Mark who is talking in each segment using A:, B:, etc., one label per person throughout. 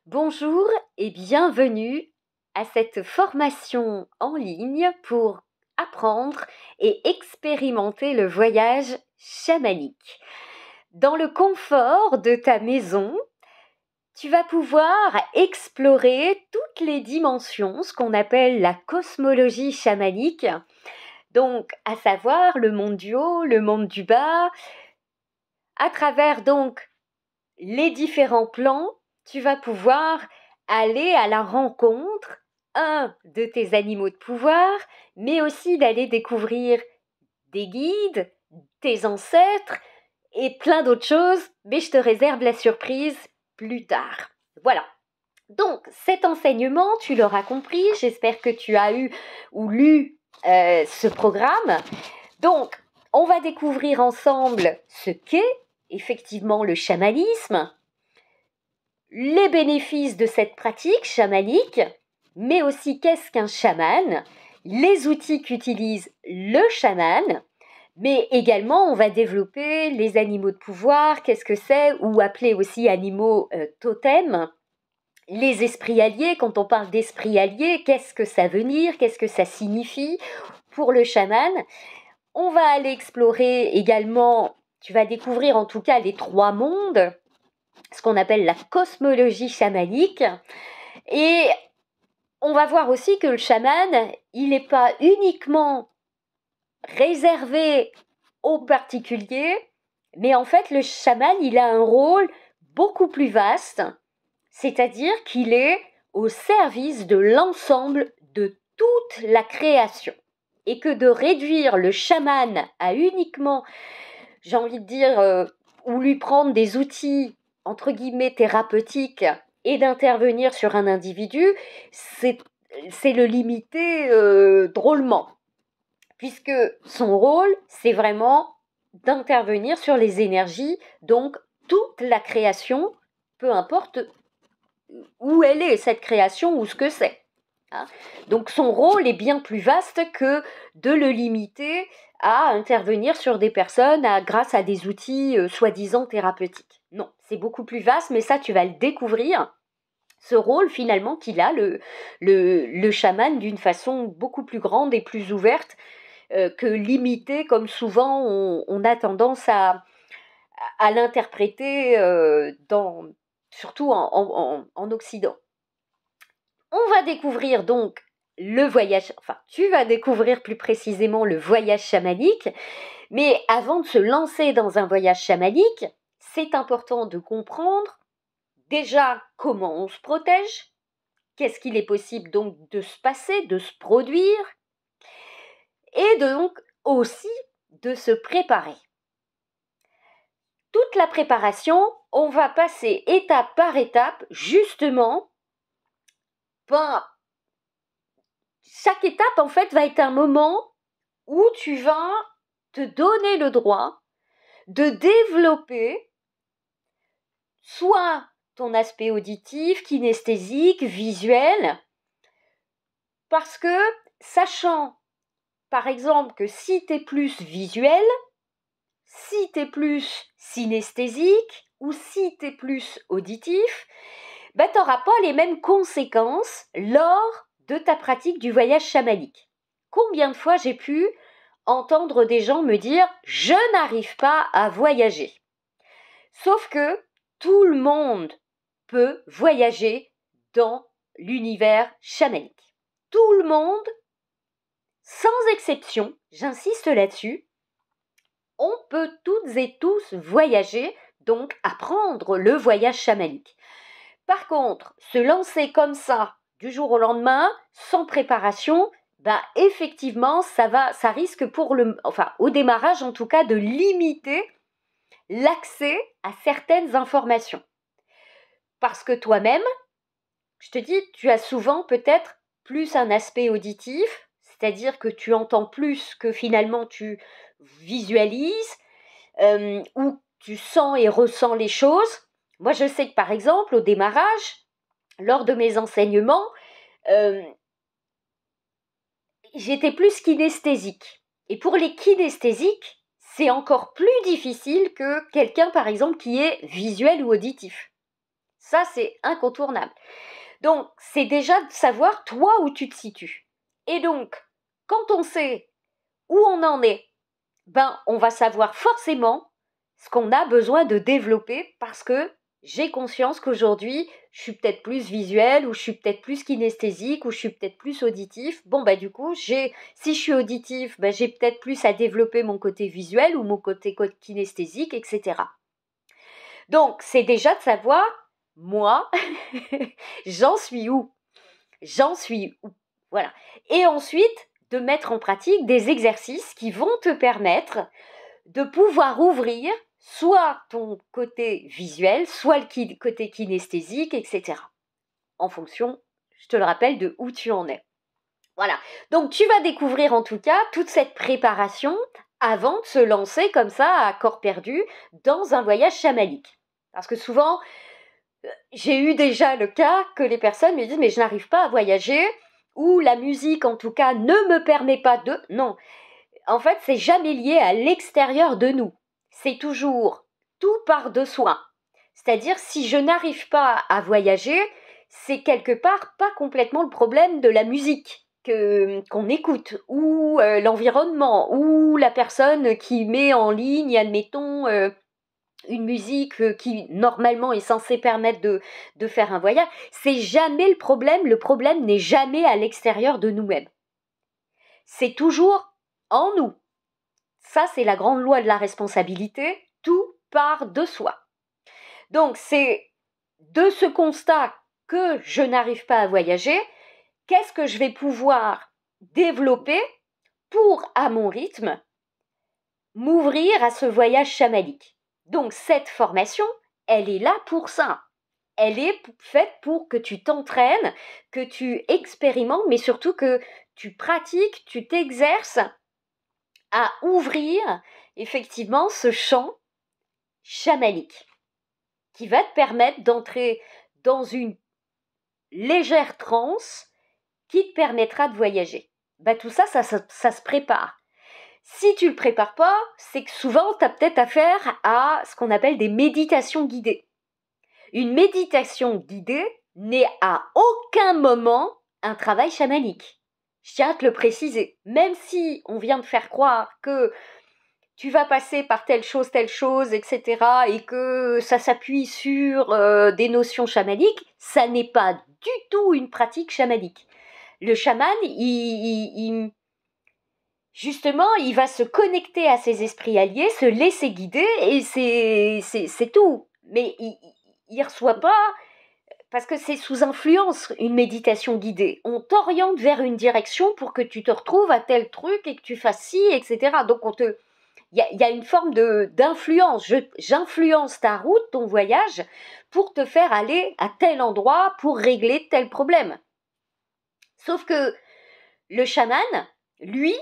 A: Bonjour et bienvenue à cette formation en ligne pour apprendre et expérimenter le voyage chamanique. Dans le confort de ta maison, tu vas pouvoir explorer toutes les dimensions, ce qu'on appelle la cosmologie chamanique, donc à savoir le monde du haut, le monde du bas. À travers donc les différents plans, tu vas pouvoir aller à la rencontre, de tes animaux de pouvoir, mais aussi d'aller découvrir des guides, tes ancêtres et plein d'autres choses, mais je te réserve la surprise plus tard. Voilà. Donc, cet enseignement, tu l'auras compris, j'espère que tu as eu ou lu ce programme. Donc, on va découvrir ensemble ce qu'est effectivement le chamanisme, les bénéfices de cette pratique chamanique, mais aussi qu'est-ce qu'un chaman, les outils qu'utilise le chaman, mais également on va développer les animaux de pouvoir, qu'est-ce que c'est, ou appelés aussi animaux totems, les esprits alliés. Quand on parle d'esprits alliés, qu'est-ce que ça veut dire, qu'est-ce que ça signifie pour le chaman. On va aller explorer également, tu vas découvrir en tout cas les 3 mondes, ce qu'on appelle la cosmologie chamanique. Et on va voir aussi que le chaman, il n'est pas uniquement réservé aux particuliers, mais en fait, le chaman, il a un rôle beaucoup plus vaste, c'est-à-dire qu'il est au service de l'ensemble de toute la création. Et que de réduire le chaman à uniquement, j'ai envie de dire, ou lui prendre des outils entre guillemets thérapeutiques et d'intervenir sur un individu, c'est le limiter drôlement. Puisque son rôle, c'est vraiment d'intervenir sur les énergies, donc toute la création, peu importe où elle est, cette création, ou ce que c'est. Donc son rôle est bien plus vaste que de le limiter à intervenir sur des personnes grâce à des outils soi-disant thérapeutiques. Non, c'est beaucoup plus vaste, mais ça tu vas le découvrir, ce rôle finalement qu'il a, le chaman, d'une façon beaucoup plus grande et plus ouverte que limité comme souvent on a tendance à l'interpréter surtout en Occident. On va découvrir donc le voyage, enfin tu vas découvrir plus précisément le voyage chamanique, mais avant de se lancer dans un voyage chamanique, c'est important de comprendre déjà comment on se protège, qu'est-ce qu'il est possible donc de se passer, de se produire, et donc aussi de se préparer. Toute la préparation, on va passer étape par étape, justement, chaque étape, en fait, va être un moment où tu vas te donner le droit de développer soit ton aspect auditif, kinesthésique, visuel, parce que, sachant, par exemple, que si tu es plus visuel, si tu es plus synesthésique ou si tu es plus auditif, tu n'auras pas les mêmes conséquences lors de ta pratique du voyage chamanique. Combien de fois j'ai pu entendre des gens me dire « je n'arrive pas à voyager ». Sauf que tout le monde peut voyager dans l'univers chamanique. Tout le monde, sans exception, j'insiste là-dessus, on peut toutes et tous voyager, donc apprendre le voyage chamanique. Par contre, se lancer comme ça, du jour au lendemain, sans préparation, effectivement, ça risque au démarrage en tout cas, de limiter l'accès à certaines informations. Parce que toi-même, je te dis, tu as souvent peut-être plus un aspect auditif, c'est-à-dire que tu entends plus que finalement tu visualises, ou tu sens et ressens les choses. Moi, je sais que par exemple, au démarrage, lors de mes enseignements, j'étais plus kinesthésique. Et pour les kinesthésiques, c'est encore plus difficile que quelqu'un, par exemple, qui est visuel ou auditif. Ça, c'est incontournable. Donc, c'est déjà de savoir toi où tu te situes. Et donc, quand on sait où on en est, on va savoir forcément ce qu'on a besoin de développer parce que j'ai conscience qu'aujourd'hui, je suis peut-être plus visuel ou je suis peut-être plus kinesthésique ou je suis peut-être plus auditif. Du coup, si je suis auditif, j'ai peut-être plus à développer mon côté visuel ou mon côté kinesthésique, etc. Donc, c'est déjà de savoir, moi, j'en suis où? J'en suis où? Voilà. Et ensuite, de mettre en pratique des exercices qui vont te permettre de pouvoir ouvrir soit ton côté visuel, soit le côté kinesthésique, etc. En fonction, je te le rappelle, de où tu en es. Voilà. Donc, tu vas découvrir en tout cas toute cette préparation avant de se lancer comme ça à corps perdu dans un voyage chamanique. Parce que souvent, j'ai eu déjà le cas que les personnes me disent mais je n'arrive pas à voyager ou la musique en tout cas ne me permet pas de... Non, en fait c'est jamais lié à l'extérieur de nous. C'est toujours tout part de soi. C'est-à-dire si je n'arrive pas à voyager, c'est quelque part pas complètement le problème de la musique qu'on écoute ou l'environnement ou la personne qui met en ligne, admettons... une musique qui normalement est censée permettre de faire un voyage, c'est jamais le problème n'est jamais à l'extérieur de nous-mêmes. C'est toujours en nous. Ça, c'est la grande loi de la responsabilité, tout part de soi. Donc, c'est de ce constat que je n'arrive pas à voyager, qu'est-ce que je vais pouvoir développer pour, à mon rythme, m'ouvrir à ce voyage chamanique. Donc cette formation, elle est là pour ça. Elle est faite pour que tu t'entraînes, que tu expérimentes, mais surtout que tu pratiques, tu t'exerces à ouvrir effectivement ce champ chamanique qui va te permettre d'entrer dans une légère transe qui te permettra de voyager. Tout ça, ça se prépare. Si tu ne le prépares pas, c'est que souvent, tu as peut-être affaire à ce qu'on appelle des méditations guidées. Une méditation guidée n'est à aucun moment un travail chamanique. Je tiens à te le préciser. Même si on vient de faire croire que tu vas passer par telle chose, etc., et que ça s'appuie sur des notions chamaniques, ça n'est pas du tout une pratique chamanique. Le chaman, justement, il va se connecter à ses esprits alliés, se laisser guider, et c'est tout. Mais il reçoit pas, parce que c'est sous influence, une méditation guidée. On t'oriente vers une direction pour que tu te retrouves à tel truc et que tu fasses ci, etc. Donc, il y a une forme d'influence. J'influence ta route, ton voyage, pour te faire aller à tel endroit, pour régler tel problème. Sauf que le chaman, lui,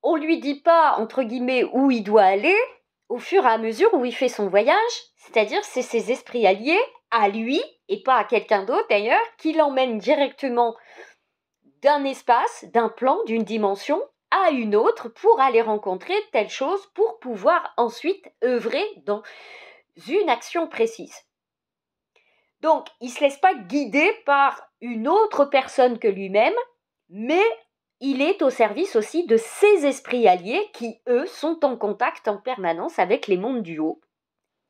A: on lui dit pas, entre guillemets, où il doit aller au fur et à mesure où il fait son voyage, c'est-à-dire c'est ses esprits alliés à lui, et pas à quelqu'un d'autre d'ailleurs, qui l'emmènent directement d'un espace, d'un plan, d'une dimension à une autre pour aller rencontrer telle chose, pour pouvoir ensuite œuvrer dans une action précise. Donc, il ne se laisse pas guider par une autre personne que lui-même, mais il est au service aussi de ses esprits alliés qui, eux, sont en contact en permanence avec les mondes du haut,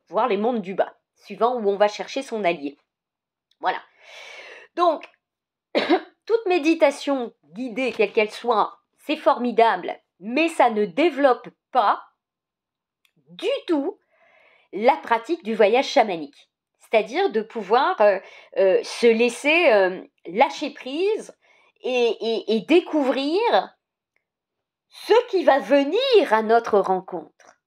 A: voire les mondes du bas, suivant où on va chercher son allié. Voilà. Donc, toute méditation guidée, quelle qu'elle soit, c'est formidable, mais ça ne développe pas du tout la pratique du voyage chamanique. C'est-à-dire de pouvoir se laisser lâcher prise et découvrir ce qui va venir à notre rencontre.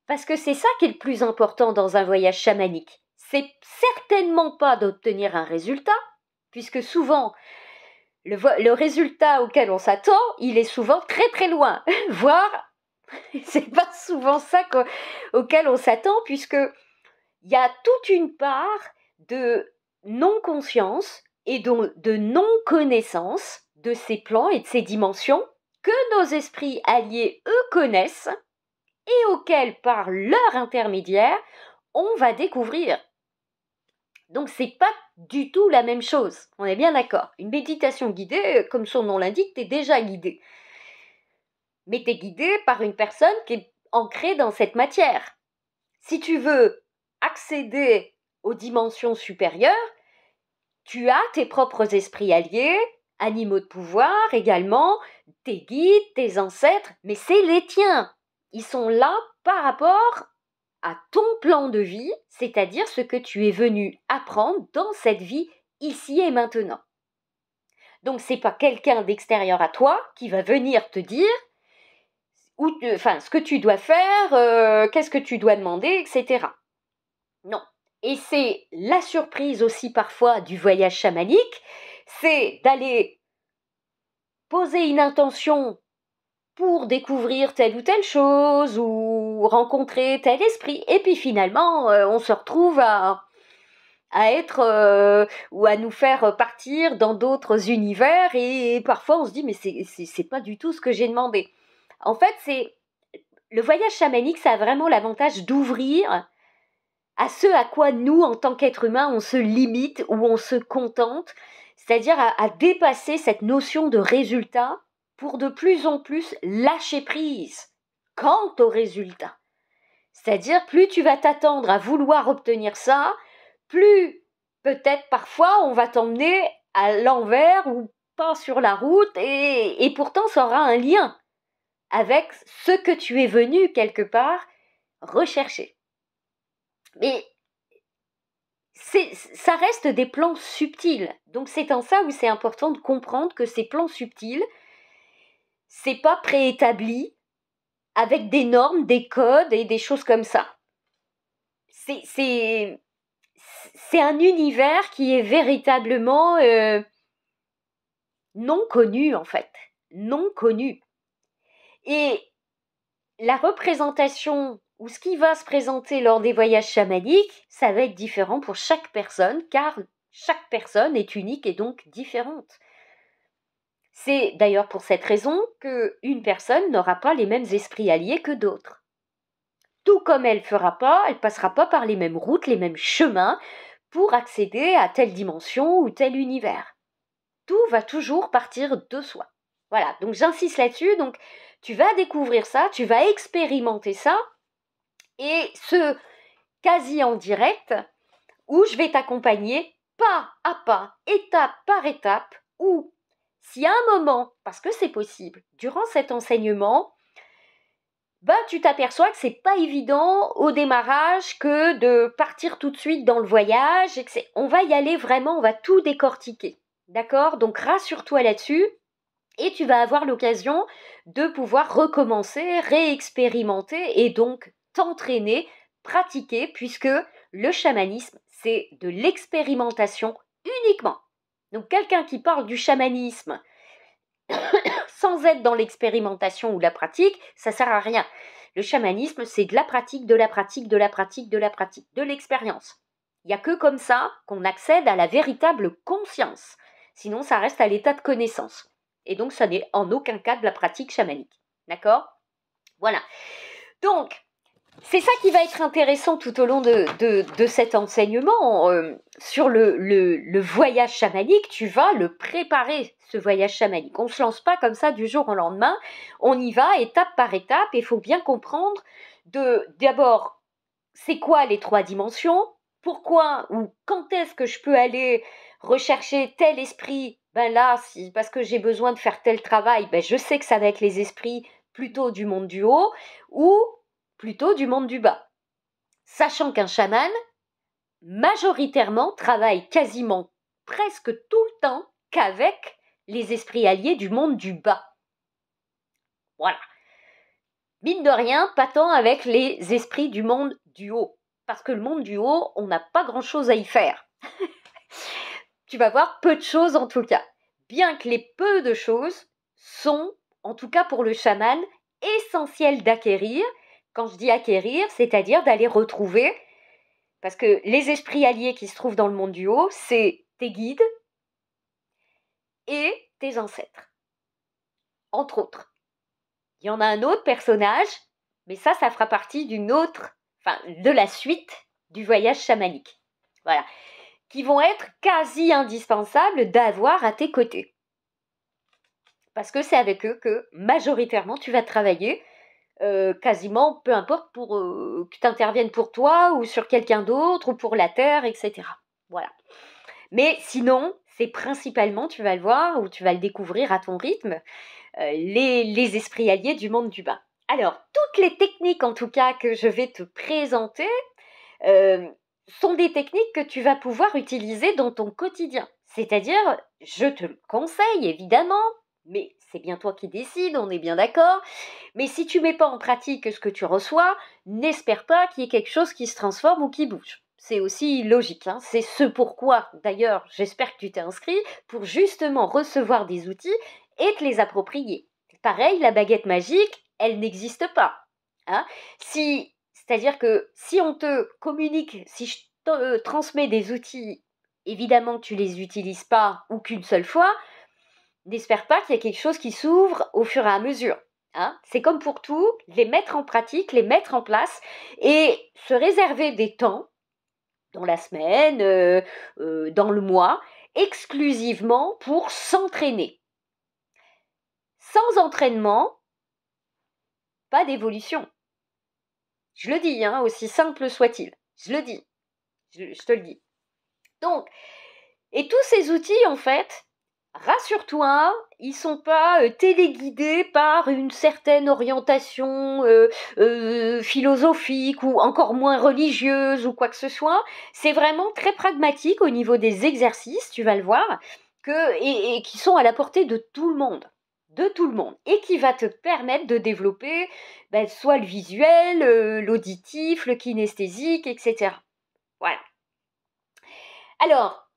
A: Parce que c'est ça qui est le plus important dans un voyage chamanique. C'est certainement pas d'obtenir un résultat, puisque souvent, le résultat auquel on s'attend, il est souvent très très loin, voire c'est pas souvent ça auquel on s'attend, puisque il y a toute une part de non-conscience et de non-connaissance de ces plans et de ces dimensions que nos esprits alliés, eux, connaissent et auxquels, par leur intermédiaire, on va découvrir. Donc c'est pas du tout la même chose, on est bien d'accord. Une méditation guidée, comme son nom l'indique, t'es déjà guidé. Mais t'es guidé par une personne qui est ancrée dans cette matière. Si tu veux accéder aux dimensions supérieures, tu as tes propres esprits alliés, animaux de pouvoir également, tes guides, tes ancêtres, mais c'est les tiens. Ils sont là par rapport à ton plan de vie, c'est-à-dire ce que tu es venu apprendre dans cette vie ici et maintenant. Donc c'est pas quelqu'un d'extérieur à toi qui va venir te dire ce que tu dois faire, qu'est-ce que tu dois demander, etc. Non. Et c'est la surprise aussi parfois du voyage chamanique, c'est d'aller poser une intention pour découvrir telle ou telle chose ou rencontrer tel esprit. Et puis finalement, on se retrouve à être ou à nous faire partir dans d'autres univers et parfois on se dit mais c'est pas du tout ce que j'ai demandé. En fait, le voyage chamanique, ça a vraiment l'avantage d'ouvrir à ce à quoi nous, en tant qu'êtres humains, on se limite ou on se contente, c'est-à-dire à dépasser cette notion de résultat pour de plus en plus lâcher prise quant au résultat. C'est-à-dire, plus tu vas t'attendre à vouloir obtenir ça, plus peut-être parfois on va t'emmener à l'envers ou pas sur la route et pourtant ça aura un lien avec ce que tu es venu quelque part rechercher. Mais ça reste des plans subtils. Donc c'est en ça où c'est important de comprendre que ces plans subtils, c'est pas préétabli avec des normes, des codes et des choses comme ça. C'est un univers qui est véritablement non connu en fait, non connu. Et la représentation ou ce qui va se présenter lors des voyages chamaniques, ça va être différent pour chaque personne, car chaque personne est unique et donc différente. C'est d'ailleurs pour cette raison qu'une personne n'aura pas les mêmes esprits alliés que d'autres. Tout comme elle passera pas par les mêmes routes, les mêmes chemins pour accéder à telle dimension ou tel univers. Tout va toujours partir de soi. Voilà, donc j'insiste là-dessus, donc tu vas découvrir ça, tu vas expérimenter ça, et ce quasi en direct, où je vais t'accompagner pas à pas, étape par étape, où si à un moment, parce que c'est possible, durant cet enseignement, tu t'aperçois que c'est pas évident au démarrage que de partir tout de suite dans le voyage, et on va y aller vraiment, on va tout décortiquer. D'accord ? Donc rassure-toi là-dessus. Et tu vas avoir l'occasion de pouvoir recommencer, réexpérimenter et donc t'entraîner, pratiquer, puisque le chamanisme, c'est de l'expérimentation uniquement. Donc quelqu'un qui parle du chamanisme sans être dans l'expérimentation ou la pratique, ça sert à rien. Le chamanisme, c'est de la pratique, de la pratique, de la pratique, de la pratique, de l'expérience. Il n'y a que comme ça qu'on accède à la véritable conscience. Sinon, ça reste à l'état de connaissance. Et donc, ça n'est en aucun cas de la pratique chamanique. D'accord ? Voilà. Donc, c'est ça qui va être intéressant tout au long de cet enseignement. Sur le voyage chamanique, tu vas le préparer, ce voyage chamanique. On ne se lance pas comme ça du jour au lendemain. On y va étape par étape. Et il faut bien comprendre d'abord, c'est quoi les 3 dimensions ? Pourquoi ou quand est-ce que je peux aller rechercher tel esprit ? Là, parce que j'ai besoin de faire tel travail, je sais que ça va être les esprits plutôt du monde du haut ou plutôt du monde du bas. Sachant qu'un chaman, majoritairement, travaille quasiment presque tout le temps qu'avec les esprits alliés du monde du bas. Voilà. Mine de rien, pas tant avec les esprits du monde du haut. Parce que le monde du haut, on n'a pas grand-chose à y faire. Tu vas voir peu de choses en tout cas. Bien que les peu de choses sont, en tout cas pour le chaman, essentielles d'acquérir. Quand je dis acquérir, c'est-à-dire d'aller retrouver, parce que les esprits alliés qui se trouvent dans le monde du haut, c'est tes guides et tes ancêtres, entre autres. Il y en a un autre personnage, mais ça fera partie de la suite du voyage chamanique. Voilà. qui vont être quasi indispensables d'avoir à tes côtés. Parce que c'est avec eux que majoritairement tu vas travailler, quasiment peu importe pour que tu interviennes pour toi ou sur quelqu'un d'autre ou pour la terre, etc. Voilà. Mais sinon, c'est principalement, tu vas le voir ou tu vas le découvrir à ton rythme, les esprits alliés du monde du bas. Alors, toutes les techniques en tout cas que je vais te présenter sont des techniques que tu vas pouvoir utiliser dans ton quotidien. C'est-à-dire, je te le conseille évidemment, mais c'est bien toi qui décides, on est bien d'accord. Mais si tu ne mets pas en pratique ce que tu reçois, n'espère pas qu'il y ait quelque chose qui se transforme ou qui bouge. C'est aussi logique, hein. C'est ce pourquoi, d'ailleurs, j'espère que tu t'es inscrit, pour justement recevoir des outils et te les approprier. Pareil, la baguette magique, elle n'existe pas. Hein. C'est-à-dire que si on te communique, si je te transmets des outils, évidemment que tu ne les utilises pas ou qu'une seule fois, n'espère pas qu'il y a quelque chose qui s'ouvre au fur et à mesure. Hein. C'est comme pour tout, les mettre en pratique, les mettre en place et se réserver des temps dans la semaine, dans le mois, exclusivement pour s'entraîner. Sans entraînement, pas d'évolution. Je le dis, hein, aussi simple soit-il. Je le dis. Je te le dis. Donc, et tous ces outils, en fait, rassure-toi, ils sont pas téléguidés par une certaine orientation philosophique ou encore moins religieuse ou quoi que ce soit. C'est vraiment très pragmatique au niveau des exercices, tu vas le voir, et qui sont à la portée de tout le monde. De tout le monde. Et qui va te permettre de développer soit le visuel, l'auditif, le kinesthésique, etc. Voilà. Alors,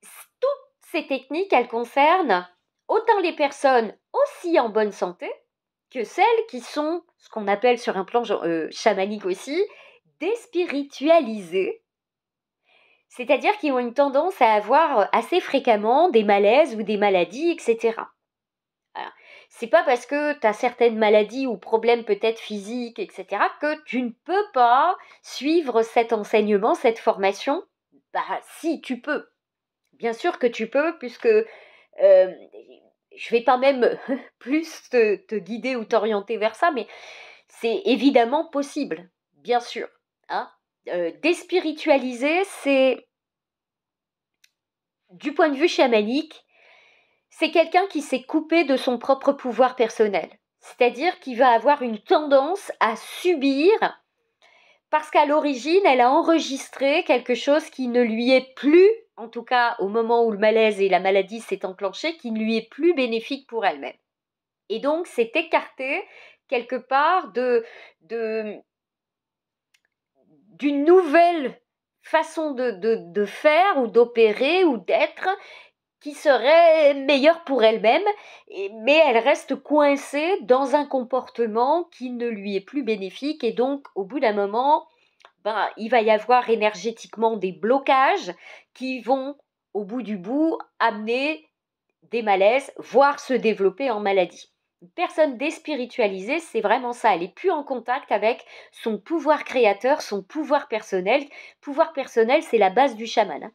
A: toutes ces techniques, elles concernent autant les personnes aussi en bonne santé que celles qui sont, ce qu'on appelle sur un plan chamanique aussi, déspiritualisées, c'est-à-dire qui ont une tendance à avoir assez fréquemment des malaises ou des maladies, etc. Voilà. C'est pas parce que tu as certaines maladies ou problèmes peut-être physiques, etc., que tu ne peux pas suivre cet enseignement, cette formation. Bah si, tu peux. Bien sûr que tu peux, puisque je vais pas même plus te guider ou t'orienter vers ça, mais c'est évidemment possible, bien sûr. Hein. Déspiritualiser, c'est, du point de vue chamanique, c'est quelqu'un qui s'est coupé de son propre pouvoir personnel. C'est-à-dire qu'il va avoir une tendance à subir parce qu'à l'origine, elle a enregistré quelque chose qui ne lui est plus, en tout cas au moment où le malaise et la maladie s'est enclenché, qui ne lui est plus bénéfique pour elle-même. Et donc, c'est écarté quelque part d'une nouvelle façon de faire ou d'opérer ou d'être qui serait meilleure pour elle-même, mais elle reste coincée dans un comportement qui ne lui est plus bénéfique et donc au bout d'un moment, il va y avoir énergétiquement des blocages qui vont au bout du bout amener des malaises, voire se développer en maladie. Une personne déspiritualisée, c'est vraiment ça, elle n'est plus en contact avec son pouvoir créateur, son pouvoir personnel. Pouvoir personnel, c'est la base du chaman. Hein.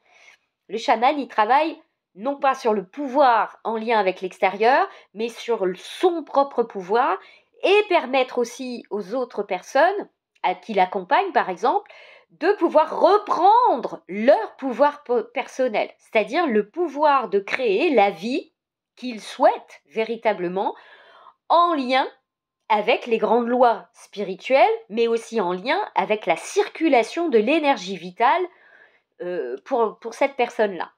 A: Le chaman, il travaille non pas sur le pouvoir en lien avec l'extérieur, mais sur son propre pouvoir et permettre aussi aux autres personnes qui l'accompagnent, par exemple, de pouvoir reprendre leur pouvoir personnel, c'est-à-dire le pouvoir de créer la vie qu'ils souhaitent véritablement en lien avec les grandes lois spirituelles, mais aussi en lien avec la circulation de l'énergie vitale pour cette personne-là.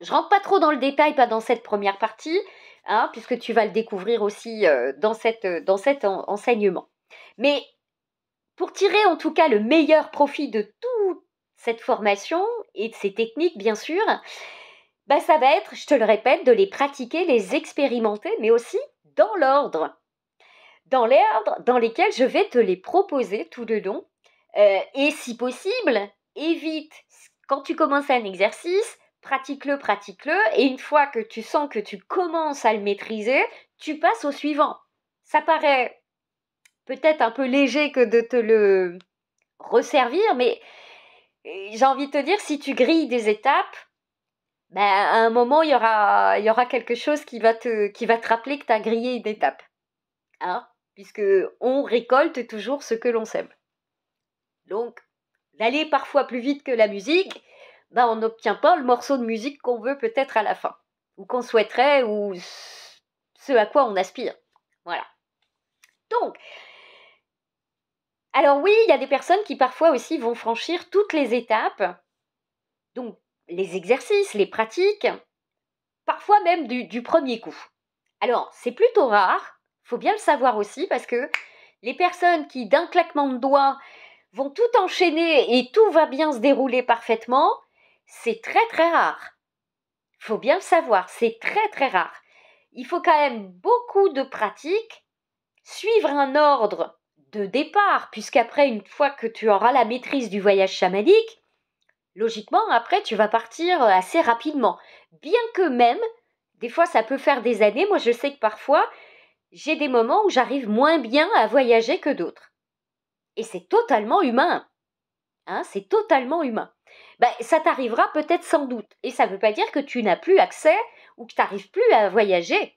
A: Je rentre pas trop dans le détail, pas dans cette première partie, hein, puisque tu vas le découvrir aussi dans cet enseignement. Mais pour tirer en tout cas le meilleur profit de toute cette formation et de ces techniques, bien sûr, ça va être, je te le répète, de les pratiquer, les expérimenter, mais aussi dans l'ordre. Dans l'ordre dans lesquels je vais te les proposer tout le long. Et si possible, évite, quand tu commences un exercice, pratique-le, et une fois que tu sens que tu commences à le maîtriser, tu passes au suivant. Ça paraît peut-être un peu léger que de te le resservir, mais Et j'ai envie de te dire, si tu grilles des étapes, ben, à un moment, il y aura quelque chose qui va te rappeler que tu as grillé une étape. Hein, puisque on récolte toujours ce que l'on sème. Donc, d'aller parfois plus vite que la musique, ben, on n'obtient pas le morceau de musique qu'on veut peut-être à la fin, ou qu'on souhaiterait, ou ce à quoi on aspire. Voilà. Donc, alors oui, il y a des personnes qui parfois aussi vont franchir toutes les étapes, donc les exercices, les pratiques, parfois même du premier coup. Alors, c'est plutôt rare, faut bien le savoir aussi, parce que les personnes qui, d'un claquement de doigts, vont tout enchaîner et tout va bien se dérouler parfaitement, c'est très très rare. Faut bien le savoir, c'est très très rare. Il faut quand même beaucoup de pratique, suivre un ordre de départ, puisqu'après, une fois que tu auras la maîtrise du voyage chamanique, logiquement, après, tu vas partir assez rapidement. Bien que même, des fois, ça peut faire des années. Moi, je sais que parfois, j'ai des moments où j'arrive moins bien à voyager que d'autres. Et c'est totalement humain. Hein, c'est totalement humain. Ben, ça t'arrivera peut-être sans doute. Et ça ne veut pas dire que tu n'as plus accès ou que tu n'arrives plus à voyager.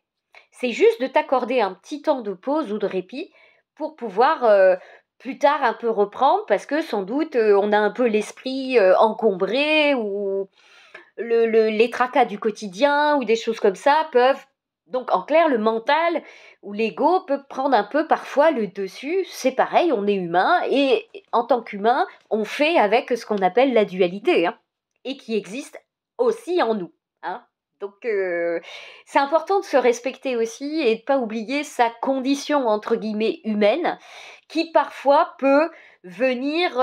A: C'est juste de t'accorder un petit temps de pause ou de répit pour pouvoir plus tard un peu reprendre parce que sans doute on a un peu l'esprit encombré ou les tracas du quotidien ou des choses comme ça peuvent... Donc en clair, le mental ou l'ego peut prendre un peu parfois le dessus. C'est pareil, on est humain et en tant qu'humain, on fait avec ce qu'on appelle la dualité hein, et qui existe aussi en nous. Hein. Donc c'est important de se respecter aussi et de ne pas oublier sa condition entre guillemets humaine qui parfois peut venir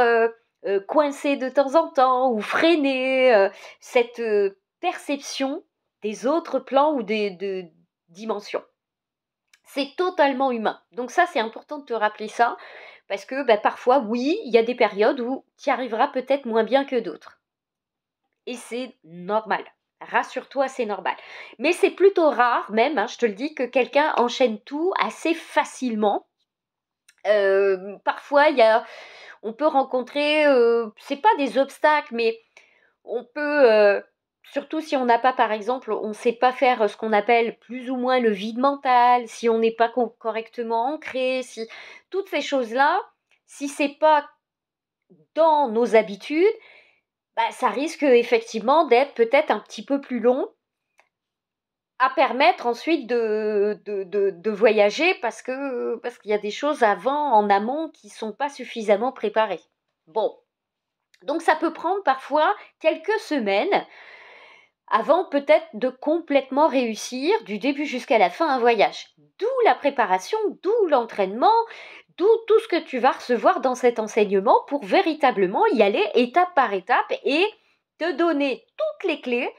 A: coincer de temps en temps ou freiner cette perception des autres plans ou de dimensions. C'est totalement humain. Donc ça, c'est important de te rappeler ça, parce que parfois, oui, il y a des périodes où tu y arriveras peut-être moins bien que d'autres. Et c'est normal. Rassure-toi, c'est normal. Mais c'est plutôt rare, même, hein, je te le dis, que quelqu'un enchaîne tout assez facilement. Parfois, on peut rencontrer, c'est pas des obstacles, mais on peut, surtout si on n'a pas, par exemple, on ne sait pas faire ce qu'on appelle plus ou moins le vide mental, si on n'est pas correctement ancré, si toutes ces choses-là, si c'est pas dans nos habitudes, ça risque effectivement d'être peut-être un petit peu plus long à permettre ensuite de voyager parce qu'il y a des choses avant, en amont, qui ne sont pas suffisamment préparées. Bon, donc ça peut prendre parfois quelques semaines avant peut-être de complètement réussir du début jusqu'à la fin un voyage. D'où la préparation, d'où l'entraînement, d'où tout ce que tu vas recevoir dans cet enseignement pour véritablement y aller étape par étape et te donner toutes les clés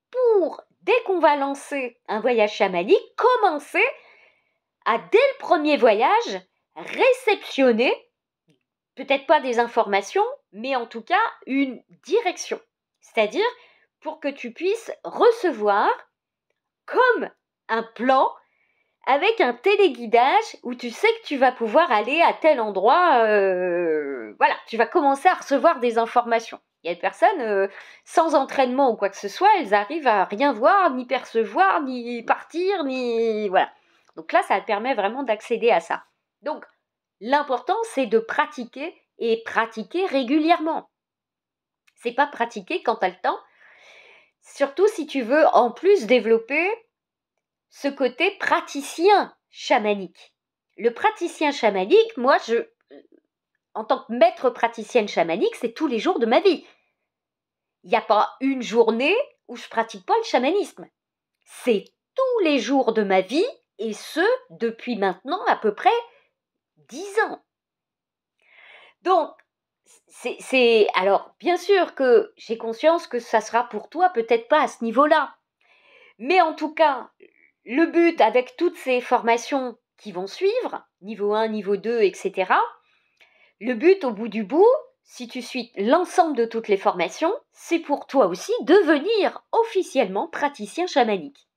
A: pour, dès qu'on va lancer un voyage chamanique, commencer à, dès le premier voyage, réceptionner, peut-être pas des informations, mais en tout cas une direction. C'est-à-dire pour que tu puisses recevoir comme un plan avec un téléguidage où tu sais que tu vas pouvoir aller à tel endroit. Voilà, tu vas commencer à recevoir des informations. Il y a des personnes sans entraînement ou quoi que ce soit, elles arrivent à rien voir, ni percevoir, ni partir, ni... Voilà. Donc là, ça te permet vraiment d'accéder à ça. Donc, l'important, c'est de pratiquer et pratiquer régulièrement. C'est pas pratiquer quand tu as le temps. Surtout si tu veux en plus développer ce côté praticien chamanique. Le praticien chamanique, moi, en tant que maître praticienne chamanique, c'est tous les jours de ma vie. Il n'y a pas une journée où je pratique pas le chamanisme. C'est tous les jours de ma vie, et ce, depuis maintenant à peu près 10 ans. Donc, alors, bien sûr que j'ai conscience que ça sera pour toi peut-être pas à ce niveau-là. Mais en tout cas, le but avec toutes ces formations qui vont suivre, niveau 1, niveau 2, etc., le but au bout du bout, si tu suis l'ensemble de toutes les formations, c'est pour toi aussi devenir officiellement praticien chamanique.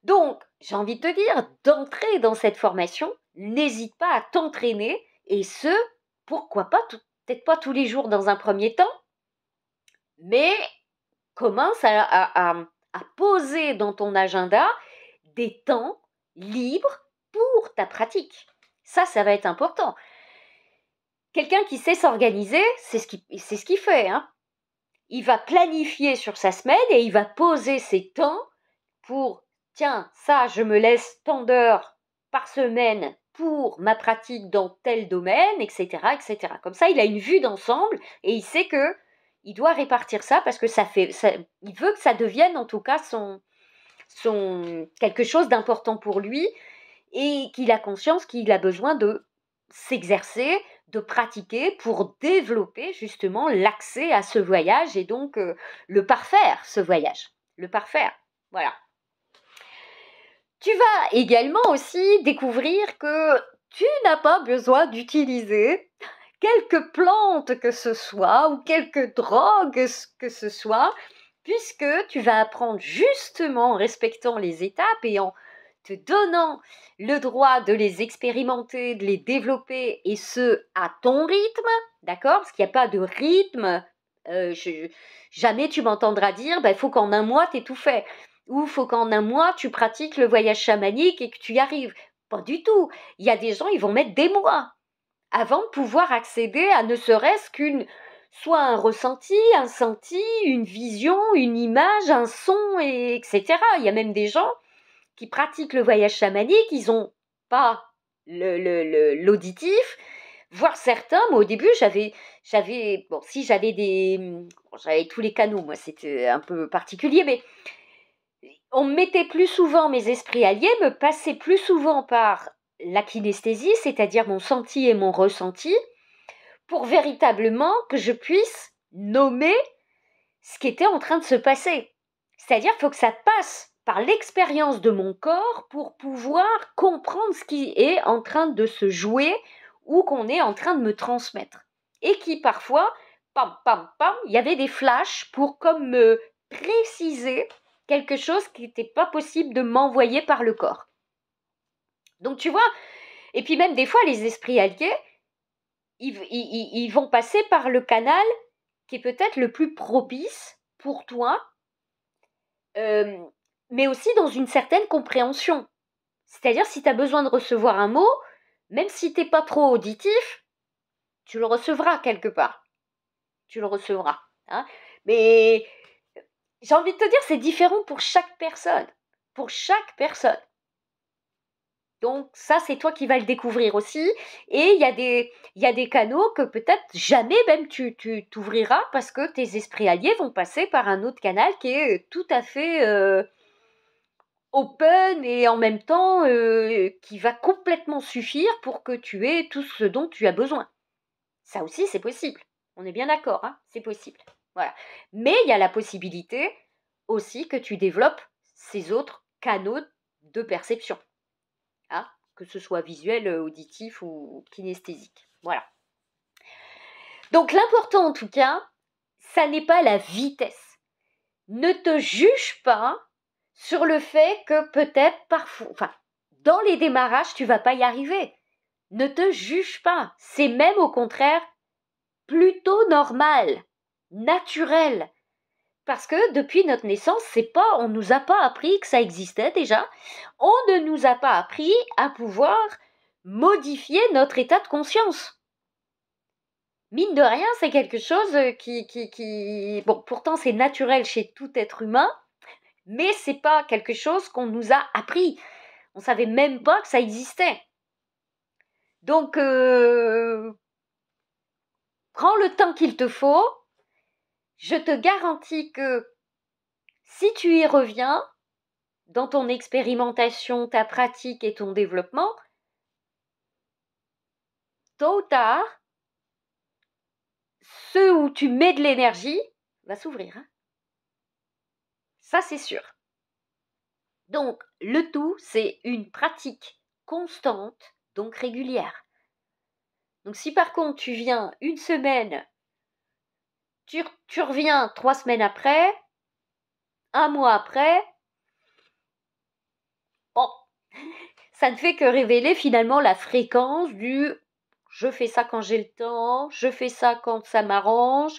A: Donc, j'ai envie de te dire, d'entrer dans cette formation, n'hésite pas à t'entraîner et ce, pourquoi pas peut-être pas tous les jours dans un premier temps, mais commence à poser dans ton agenda des temps libres pour ta pratique. Ça va être important. Quelqu'un qui sait s'organiser, c'est ce qu'il fait. Hein. Il va planifier sur sa semaine et il va poser ses temps pour, tiens, ça, je me laisse tant d'heures par semaine pour ma pratique dans tel domaine, etc., etc. Comme ça, il a une vue d'ensemble et il sait que il doit répartir ça parce que il veut que ça devienne en tout cas quelque chose d'important pour lui et qu'il a conscience qu'il a besoin de s'exercer, de pratiquer pour développer justement l'accès à ce voyage et donc le parfaire, ce voyage. Le parfaire, voilà. Tu vas également aussi découvrir que tu n'as pas besoin d'utiliser quelque plante que ce soit ou quelque drogue que ce soit, puisque tu vas apprendre justement en respectant les étapes et en te donnant le droit de les expérimenter, de les développer, et ce, à ton rythme, d'accord? Parce qu'il n'y a pas de rythme. Jamais tu m'entendras dire, il faut qu'en un mois, tu aies tout fait. Ou il faut qu'en un mois, tu pratiques le voyage chamanique et que tu y arrives. Pas du tout. Il y a des gens, ils vont mettre des mois avant de pouvoir accéder à ne serait-ce soit un ressenti, un senti, une vision, une image, un son, etc. Il y a même des gens qui pratiquent le voyage chamanique, ils n'ont pas l'auditif, voire certains, moi au début j'avais tous les canaux, moi c'était un peu particulier, mais on me mettait plus souvent, mes esprits alliés me passaient plus souvent par la kinesthésie, c'est-à-dire mon senti et mon ressenti, pour véritablement que je puisse nommer ce qui était en train de se passer. C'est-à-dire qu'il faut que ça passe par l'expérience de mon corps pour pouvoir comprendre ce qui est en train de se jouer ou qu'on est en train de me transmettre. Et qui parfois, pam, pam, pam, il y avait des flashs pour comme me préciser quelque chose qui n'était pas possible de m'envoyer par le corps. Donc tu vois, et puis même des fois les esprits alliés, ils vont passer par le canal qui est peut-être le plus propice pour toi, mais aussi dans une certaine compréhension. C'est-à-dire si tu as besoin de recevoir un mot, même si tu n'es pas trop auditif, tu le recevras quelque part. Tu le recevras. Hein. Mais j'ai envie de te dire, c'est différent pour chaque personne. Pour chaque personne. Donc ça, c'est toi qui vas le découvrir aussi. Et il y a des canaux que peut-être jamais même tu t'ouvriras parce que tes esprits alliés vont passer par un autre canal qui est tout à fait open et en même temps qui va complètement suffire pour que tu aies tout ce dont tu as besoin. Ça aussi, c'est possible. On est bien d'accord, hein, c'est possible. Voilà. Mais il y a la possibilité aussi que tu développes ces autres canaux de perception. Hein, que ce soit visuel, auditif ou kinesthésique. Voilà. Donc l'important en tout cas, ça n'est pas la vitesse. Ne te juge pas sur le fait que peut-être parfois, dans les démarrages, tu vas pas y arriver. Ne te juge pas. C'est même au contraire plutôt normal, naturel. Parce que depuis notre naissance, on ne nous a pas appris que ça existait déjà. On ne nous a pas appris à pouvoir modifier notre état de conscience. Mine de rien, c'est quelque chose qui... Bon, pourtant c'est naturel chez tout être humain, mais c'est pas quelque chose qu'on nous a appris. On savait même pas que ça existait. Donc, prends le temps qu'il te faut. Je te garantis que si tu y reviens, dans ton expérimentation, ta pratique et ton développement, tôt ou tard, ce où tu mets de l'énergie va s'ouvrir. Hein. Ça, c'est sûr. Donc, le tout, c'est une pratique constante, donc régulière. Donc, si par contre, tu viens une semaine, tu reviens 3 semaines après, un mois après, bon, ça ne fait que révéler finalement la fréquence du je fais ça quand j'ai le temps, je fais ça quand ça m'arrange.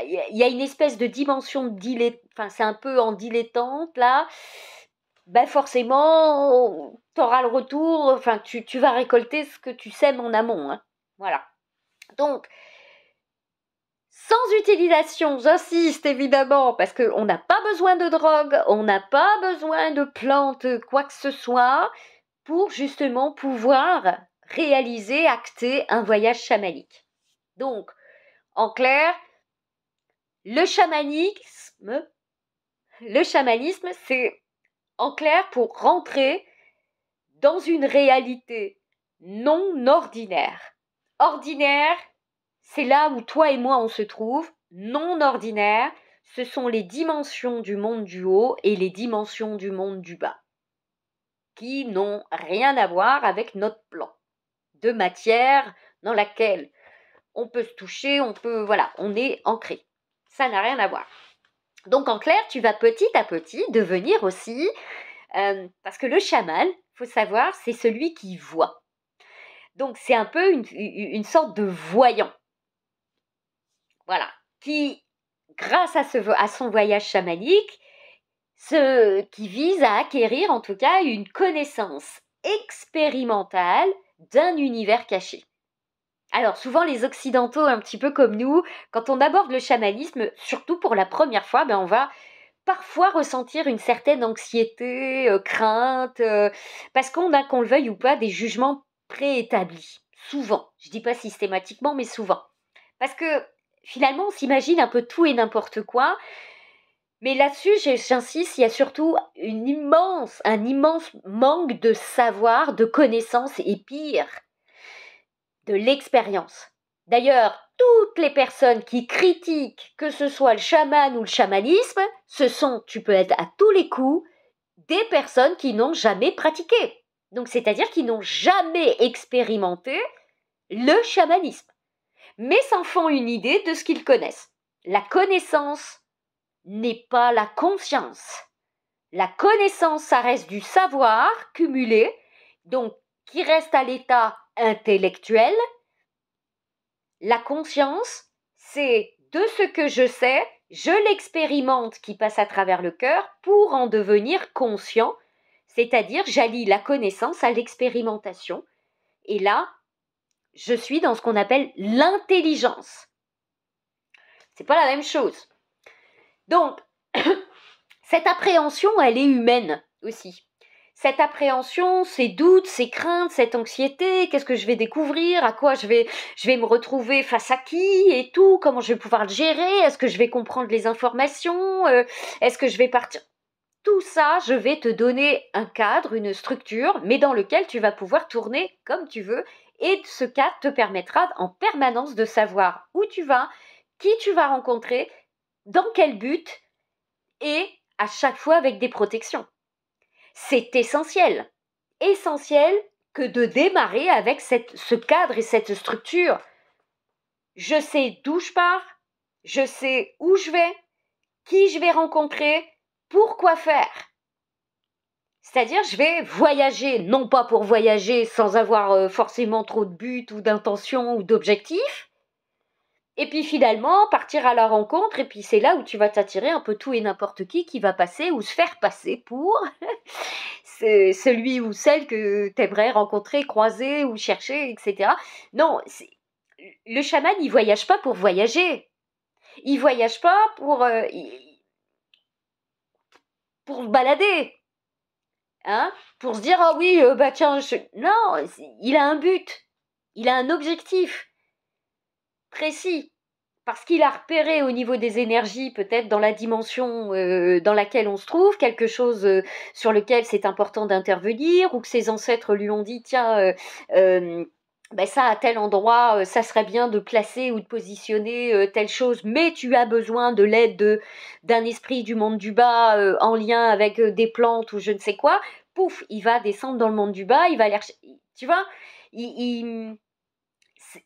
A: Il y a une espèce de dimension de enfin c'est un peu en dilettante là. Ben forcément, tu auras le retour, enfin tu vas récolter ce que tu sèmes en amont, hein. Voilà. Donc, sans utilisation, j'insiste évidemment, parce qu'on n'a pas besoin de drogue, on n'a pas besoin de plantes, quoi que ce soit, pour justement pouvoir réaliser, acter un voyage chamanique. Donc, en clair, le chamanisme, c'est en clair pour rentrer dans une réalité non ordinaire. Ordinaire, c'est là où toi et moi on se trouve. Non ordinaire, ce sont les dimensions du monde du haut et les dimensions du monde du bas, qui n'ont rien à voir avec notre plan de matière dans laquelle on peut se toucher, on est ancré. Ça n'a rien à voir. Donc en clair, tu vas petit à petit devenir aussi, parce que le chaman, faut savoir, c'est celui qui voit. Donc c'est un peu une sorte de voyant. Voilà, qui, grâce à son voyage chamanique, qui vise à acquérir en tout cas une connaissance expérimentale d'un univers caché. Alors souvent les occidentaux, un petit peu comme nous, quand on aborde le chamanisme, surtout pour la première fois, on va parfois ressentir une certaine anxiété, crainte, parce qu'on a, qu'on le veuille ou pas, des jugements préétablis. Souvent, je dis pas systématiquement, mais souvent. Parce que finalement, on s'imagine un peu tout et n'importe quoi, mais là-dessus, j'insiste, il y a surtout un immense manque de savoir, de connaissances et pire, de l'expérience. D'ailleurs, toutes les personnes qui critiquent, que ce soit le chaman ou le chamanisme, ce sont, tu peux être à tous les coups, des personnes qui n'ont jamais pratiqué. Donc, c'est-à-dire qui n'ont jamais expérimenté le chamanisme, mais s'en font une idée de ce qu'ils connaissent. La connaissance n'est pas la conscience. La connaissance, ça reste du savoir cumulé, donc qui reste à l'état intellectuel. La conscience, c'est de ce que je sais, je l'expérimente qui passe à travers le cœur pour en devenir conscient, c'est-à-dire j'allie la connaissance à l'expérimentation. Et là, je suis dans ce qu'on appelle l'intelligence. C'est pas la même chose. Donc, cette appréhension, elle est humaine aussi. Cette appréhension, ces doutes, ces craintes, cette anxiété, qu'est-ce que je vais découvrir, à quoi je vais me retrouver face à qui et tout, comment je vais pouvoir le gérer, est-ce que je vais comprendre les informations, est-ce que je vais partir. Tout ça, je vais te donner un cadre, une structure, mais dans lequel tu vas pouvoir tourner comme tu veux, et ce cadre te permettra en permanence de savoir où tu vas, qui tu vas rencontrer, dans quel but, et à chaque fois avec des protections. C'est essentiel que de démarrer avec ce cadre et cette structure. Je sais d'où je pars, je sais où je vais, qui je vais rencontrer, pourquoi faire. C'est-à-dire, je vais voyager, non pas pour voyager sans avoir forcément trop de buts ou d'intentions ou d'objectifs, et puis finalement, partir à la rencontre, et puis c'est là où tu vas t'attirer un peu tout et n'importe qui va passer ou se faire passer pour c'est celui ou celle que tu aimerais rencontrer, croiser ou chercher, etc. Non, le chaman, il voyage pas pour voyager. Il voyage pas pour se balader. Hein, pour se dire, ah oui, tiens, non, il a un but. Il a un objectif précis, parce qu'il a repéré au niveau des énergies, peut-être dans la dimension dans laquelle on se trouve, quelque chose sur lequel c'est important d'intervenir, ou que ses ancêtres lui ont dit, tiens, ça à tel endroit, ça serait bien de placer ou de positionner telle chose, mais tu as besoin de l'aide d'un esprit du monde du bas en lien avec des plantes ou je ne sais quoi. Pouf, il va descendre dans le monde du bas, il va aller, tu vois,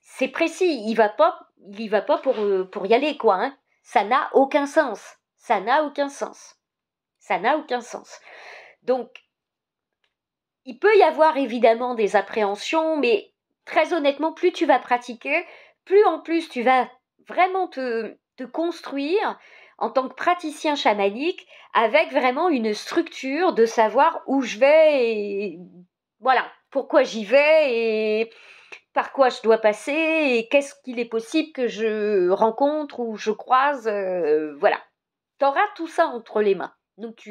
A: c'est précis, il va pas pour y aller, quoi, hein. Ça n'a aucun sens. Ça n'a aucun sens. Ça n'a aucun sens. Donc, il peut y avoir évidemment des appréhensions, mais très honnêtement, plus tu vas pratiquer, plus en plus tu vas vraiment te construire en tant que praticien chamanique avec vraiment une structure de savoir où je vais et voilà, pourquoi j'y vais et par quoi je dois passer et qu'est-ce qu'il est possible que je rencontre ou je croise, voilà. Tu auras tout ça entre les mains. Donc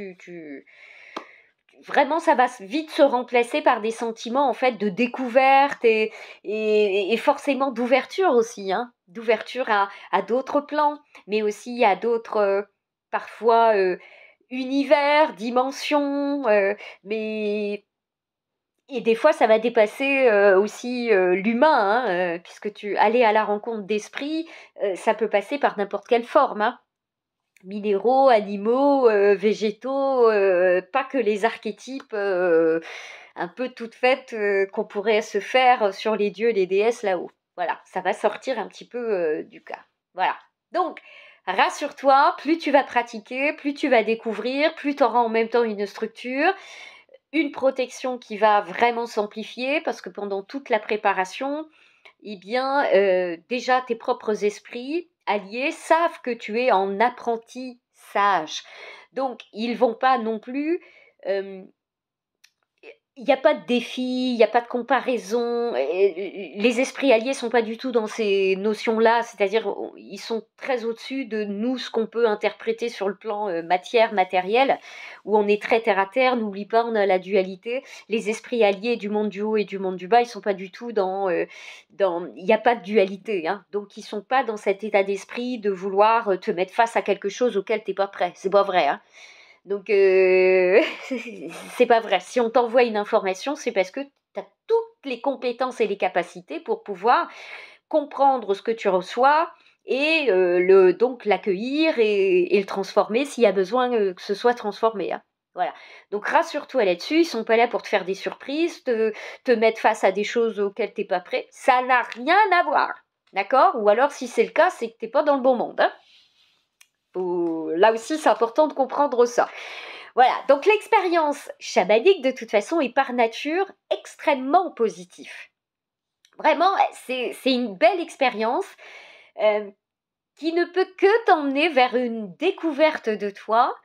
A: vraiment, ça va vite se remplacer par des sentiments en fait de découverte et forcément d'ouverture aussi, hein, d'ouverture à d'autres plans, mais aussi à d'autres parfois univers, dimensions, mais et des fois ça va dépasser aussi l'humain, hein, puisque tu aller à la rencontre d'esprits, ça peut passer par n'importe quelle forme, hein. Minéraux, animaux, végétaux, pas que les archétypes un peu toutes faites qu'on pourrait se faire sur les dieux et les déesses là-haut. Voilà, ça va sortir un petit peu du cas. Voilà. Donc, rassure-toi, plus tu vas pratiquer, plus tu vas découvrir, plus tu auras en même temps une structure, une protection qui va vraiment s'amplifier parce que pendant toute la préparation, eh bien, déjà tes propres esprits alliés savent que tu es en apprentissage. Donc, ils vont pas non plus il n'y a pas de défi, il n'y a pas de comparaison. Les esprits alliés sont pas du tout dans ces notions-là, c'est-à-dire ils sont très au-dessus de nous, ce qu'on peut interpréter sur le plan matière, matériel, où on est très terre à terre. N'oublie pas, on a la dualité. Les esprits alliés du monde du haut et du monde du bas, ils sont pas du tout il n'y a pas de dualité, hein. Donc ils sont pas dans cet état d'esprit de vouloir te mettre face à quelque chose auquel t'es pas prêt. C'est pas vrai, hein. Donc, c'est pas vrai. Si on t'envoie une information, c'est parce que tu as toutes les compétences et les capacités pour pouvoir comprendre ce que tu reçois et donc l'accueillir et le transformer s'il y a besoin que ce soit transformé, hein. Voilà. Donc rassure-toi là-dessus, ils sont pas là pour te faire des surprises, te mettre face à des choses auxquelles t'es pas prêt. Ça n'a rien à voir. D'accord? Ou alors si c'est le cas, c'est que t'es pas dans le bon monde, hein. Là aussi, c'est important de comprendre ça. Voilà, donc l'expérience chamanique, de toute façon, est par nature extrêmement positive. Vraiment, c'est une belle expérience qui ne peut que t'emmener vers une découverte de toi,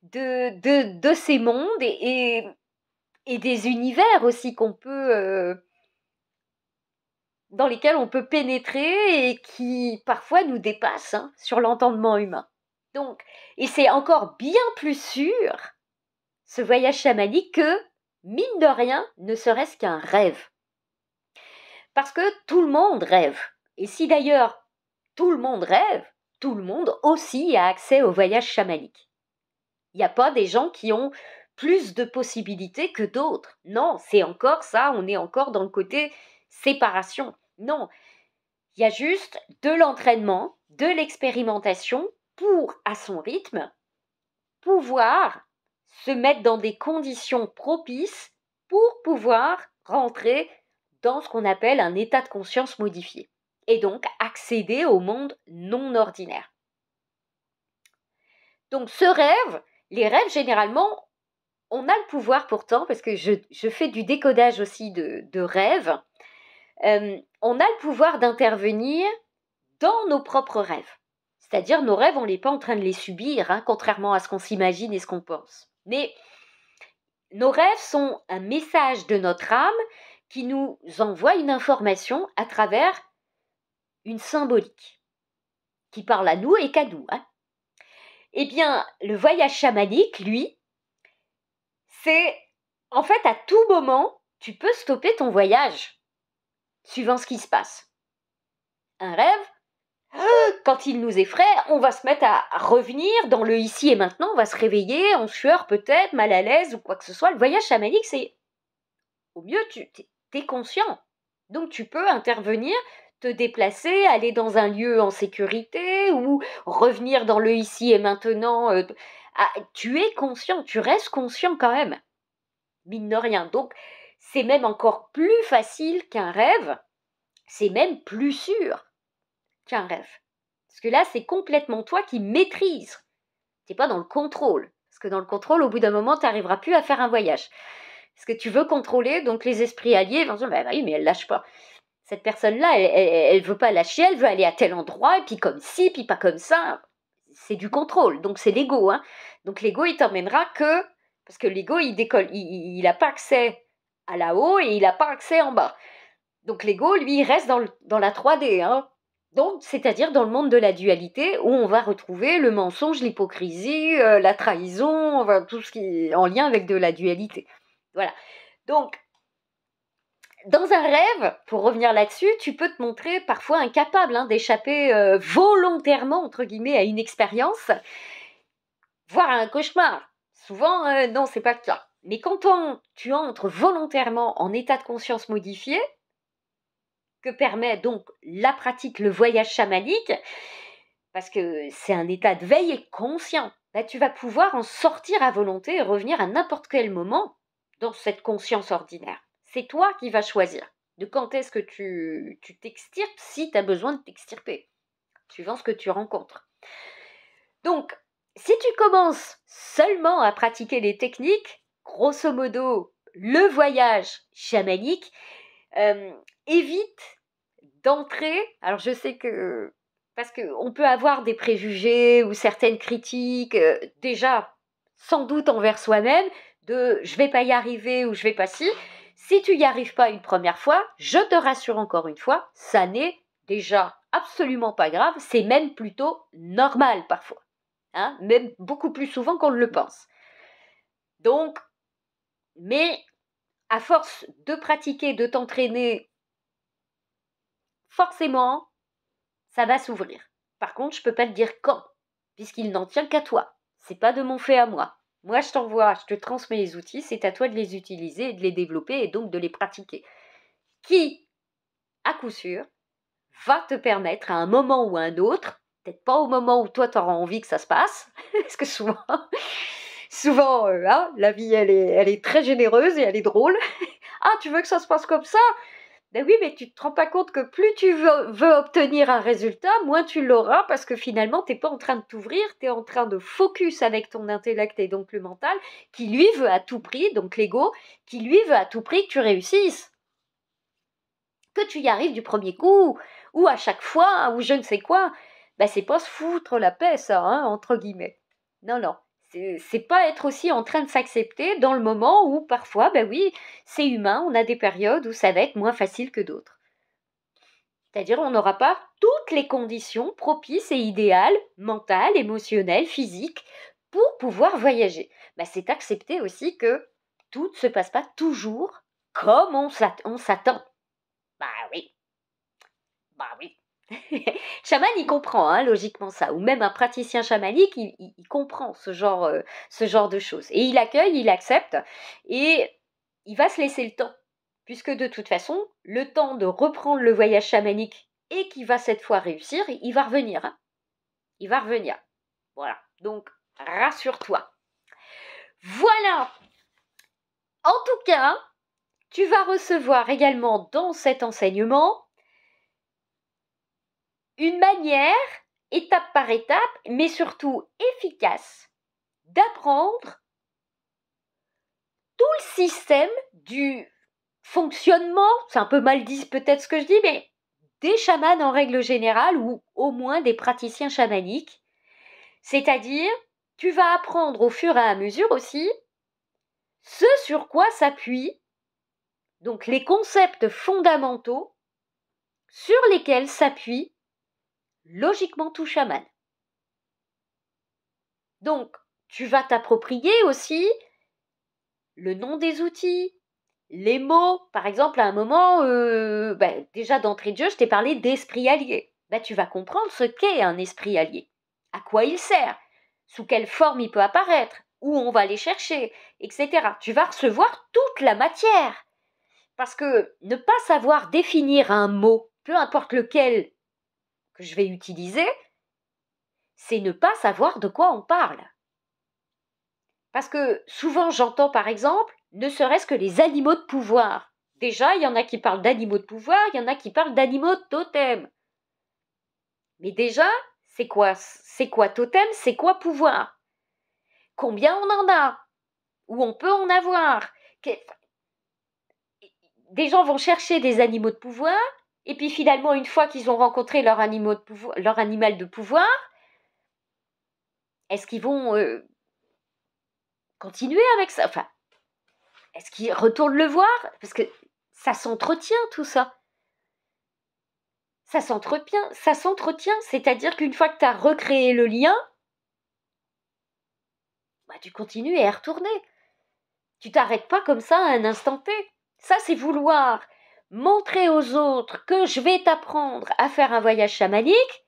A: de ces mondes et des univers aussi qu'on peut... dans lesquels on peut pénétrer et qui parfois nous dépassent, hein, sur l'entendement humain. Donc, et c'est encore bien plus sûr, ce voyage chamanique, que, mine de rien, ne serait-ce qu'un rêve. Parce que tout le monde rêve. Et si d'ailleurs tout le monde rêve, tout le monde aussi a accès au voyage chamanique. Il n'y a pas des gens qui ont plus de possibilités que d'autres. Non, c'est encore ça, on est encore dans le côté séparation. Non, il y a juste de l'entraînement, de l'expérimentation pour, à son rythme, pouvoir se mettre dans des conditions propices pour pouvoir rentrer dans ce qu'on appelle un état de conscience modifié et donc accéder au monde non ordinaire. Donc ce rêve, les rêves généralement, on a le pouvoir pourtant, parce que je fais du décodage aussi de rêves, on a le pouvoir d'intervenir dans nos propres rêves. C'est-à-dire nos rêves, on n'est pas en train de les subir, hein, contrairement à ce qu'on s'imagine et ce qu'on pense. Mais nos rêves sont un message de notre âme qui nous envoie une information à travers une symbolique qui parle à nous et qu'à nous, hein. Eh bien, le voyage chamanique, lui, c'est en fait à tout moment, tu peux stopper ton voyage suivant ce qui se passe. Un rêve, quand il nous effraie, on va se mettre à revenir dans le ici et maintenant, on va se réveiller en sueur peut-être, mal à l'aise ou quoi que ce soit. Le voyage chamanique, c'est au mieux, tu es conscient. Donc tu peux intervenir, te déplacer, aller dans un lieu en sécurité ou revenir dans le ici et maintenant. Tu es conscient, tu restes conscient quand même, mine de rien. Donc c'est même encore plus facile qu'un rêve, c'est même plus sûr qu'un rêve. Parce que là, c'est complètement toi qui maîtrises. Tu n'es pas dans le contrôle. Parce que dans le contrôle, au bout d'un moment, tu n'arriveras plus à faire un voyage. Parce que tu veux contrôler, donc les esprits alliés vont dire, bah oui, mais elle lâche pas. Cette personne-là, elle veut pas lâcher, elle veut aller à tel endroit, et puis comme ci, puis pas comme ça. C'est du contrôle, donc c'est l'ego. Hein. Donc l'ego, il t'emmènera que... Parce que l'ego, il décolle, il n'a pas accès à là-haut et il n'a pas accès en bas. Donc l'ego, lui, il reste dans la 3D. Hein. Donc, c'est-à-dire dans le monde de la dualité, où on va retrouver le mensonge, l'hypocrisie, la trahison, enfin, tout ce qui est en lien avec de la dualité. Voilà. Donc, dans un rêve, pour revenir là-dessus, tu peux te montrer parfois incapable d'échapper volontairement, entre guillemets, à une expérience, voire à un cauchemar. Souvent, non, c'est pas le cas. Mais quand tu entres volontairement en état de conscience modifié, que permet donc la pratique, le voyage chamanique, parce que c'est un état de veille et conscient, là, tu vas pouvoir en sortir à volonté et revenir à n'importe quel moment dans cette conscience ordinaire. C'est toi qui vas choisir de quand est-ce que tu t'extirpes si tu as besoin de t'extirper, suivant ce que tu rencontres. Donc, si tu commences seulement à pratiquer les techniques, grosso modo, le voyage chamanique, évite d'entrer. Alors, je sais que, parce qu'on peut avoir des préjugés ou certaines critiques, déjà, sans doute envers soi-même, de je vais pas y arriver ou je vais pas si. Si tu y arrives pas une première fois, je te rassure encore une fois, ça n'est déjà absolument pas grave, c'est même plutôt normal parfois. Hein, même beaucoup plus souvent qu'on ne le pense. Donc, mais à force de pratiquer, de t'entraîner, forcément, ça va s'ouvrir. Par contre, je ne peux pas te dire quand, puisqu'il n'en tient qu'à toi. C'est pas de mon fait à moi. Moi, je t'envoie, je te transmets les outils, c'est à toi de les utiliser et de les développer et donc de les pratiquer. Qui, à coup sûr, va te permettre à un moment ou à un autre, peut-être pas au moment où toi tu auras envie que ça se passe, parce que souvent la vie elle est très généreuse et elle est drôle. Ah, tu veux que ça se passe comme ça? Ben oui, mais tu te rends pas compte que plus tu veux obtenir un résultat, moins tu l'auras, parce que finalement, tu n'es pas en train de t'ouvrir, tu es en train de focus avec ton intellect et donc le mental, qui lui veut à tout prix, donc l'ego, qui lui veut à tout prix que tu réussisses. Que tu y arrives du premier coup, ou à chaque fois, ou je ne sais quoi. Ben c'est pas se foutre la paix, ça, hein, entre guillemets. Non, non. C'est pas être aussi en train de s'accepter dans le moment où parfois, ben oui, c'est humain, on a des périodes où ça va être moins facile que d'autres. C'est-à-dire on n'aura pas toutes les conditions propices et idéales, mentales, émotionnelles, physiques, pour pouvoir voyager. Ben, c'est accepter aussi que tout ne se passe pas toujours comme on s'attend. Bah oui, bah oui. Chaman, il comprend logiquement ça, ou même un praticien chamanique, il comprend ce genre de choses. Et il accueille, il accepte, et il va se laisser le temps. Puisque de toute façon, le temps de reprendre le voyage chamanique, et qui va cette fois réussir, il va revenir. Hein. Il va revenir. Voilà. Donc, rassure-toi. Voilà. En tout cas, tu vas recevoir également dans cet enseignement une manière, étape par étape, mais surtout efficace, d'apprendre tout le système du fonctionnement, c'est un peu mal dit peut-être ce que je dis, mais des chamans en règle générale, ou au moins des praticiens chamaniques. C'est-à-dire, tu vas apprendre au fur et à mesure aussi ce sur quoi s'appuie, donc les concepts fondamentaux sur lesquels s'appuie logiquement tout chaman. Donc, tu vas t'approprier aussi le nom des outils, les mots. Par exemple, à un moment, déjà d'entrée de jeu, je t'ai parlé d'esprit allié. Tu vas comprendre ce qu'est un esprit allié, à quoi il sert, sous quelle forme il peut apparaître, où on va aller chercher, etc. Tu vas recevoir toute la matière. Parce que ne pas savoir définir un mot, peu importe lequel que je vais utiliser, c'est ne pas savoir de quoi on parle. Parce que souvent j'entends par exemple, ne serait-ce que les animaux de pouvoir. Déjà, il y en a qui parlent d'animaux de pouvoir, il y en a qui parlent d'animaux de totem. Mais déjà, c'est quoi totem, c'est quoi pouvoir? Combien on en a? Où on peut en avoir? Des gens vont chercher des animaux de pouvoir, Et puis finalement, une fois qu'ils ont rencontré leur animal de pouvoir, est-ce qu'ils vont continuer avec ça? Enfin, est-ce qu'ils retournent le voir? Parce que ça s'entretient tout ça. Ça s'entretient, c'est-à-dire qu'une fois que tu as recréé le lien, bah, tu continues à y retourner. Tu t'arrêtes pas comme ça à un instant T. Ça, c'est vouloir montrer aux autres que je vais t'apprendre à faire un voyage chamanique.